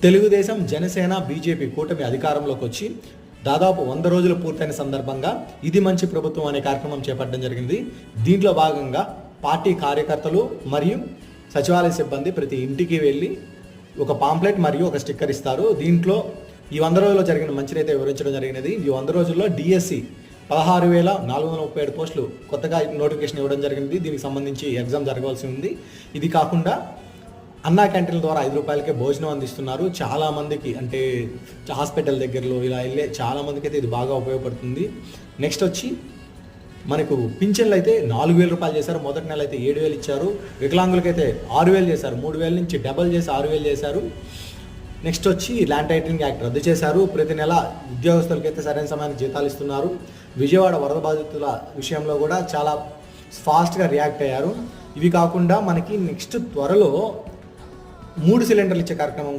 Telugu Desam, Janasena, BJP కూటమి అధికారంలోకి వచ్చి దాదాపు 100 రోజులు పూర్తయిన సందర్భంగా ఇది మంచి ప్రభుత్వం అనే కార్యక్రమం చేపట్టడం జరిగింది. దీంట్లో భాగంగా పార్టీ కార్యకర్తలు మరియు సచివాలయ సిబ్బంది ప్రతి ఇంటికి వెళ్ళి ఒక పాంప్లెట్ మరియు ఒక స్టిక్కర్ ఇస్తారు. దీంట్లో ఈ 100 రోజుల్లో జరిగిన మంచినైతే వివరించడం జరిగినది. ఈ 100 రోజుల్లో డిఎస్సి 16,437 పోస్టులు కొత్తగా నోటిఫికేషన్ ఇవ్వడం జరిగింది. దీనికి సంబంధించి ఎగ్జామ్ జరగవలసి ఉంది. ఇది కాకుండా అన్నా క్యాంటీన్ల ద్వారా 5 రూపాయలకే భోజనం అందిస్తున్నారు. చాలామందికి అంటే హాస్పిటల్ దగ్గరలో ఇలా వెళ్ళే చాలామందికి అయితే ఇది బాగా ఉపయోగపడుతుంది. నెక్స్ట్ వచ్చి మనకు పింఛన్లు అయితే 4,000 రూపాయలు చేశారు. మొదటి నెల అయితే 7,000 ఇచ్చారు. వికలాంగులకైతే 6,000 చేశారు. 3,000 నుంచి డబల్ చేసి 6,000 చేశారు. నెక్స్ట్ వచ్చి ల్యాండ్ టైటిలింగ్ యాక్ట్ రద్దు చేశారు. ప్రతి నెల ఉద్యోగస్తులకైతే సరైన సమయానికి జీతాలు ఇస్తున్నారు. విజయవాడ వరద బాధితుల విషయంలో కూడా చాలా ఫాస్ట్గా రియాక్ట్ అయ్యారు. ఇవి కాకుండా మనకి నెక్స్ట్ త్వరలో 3 సిలిండర్లు ఇచ్చే కార్యక్రమం కూడా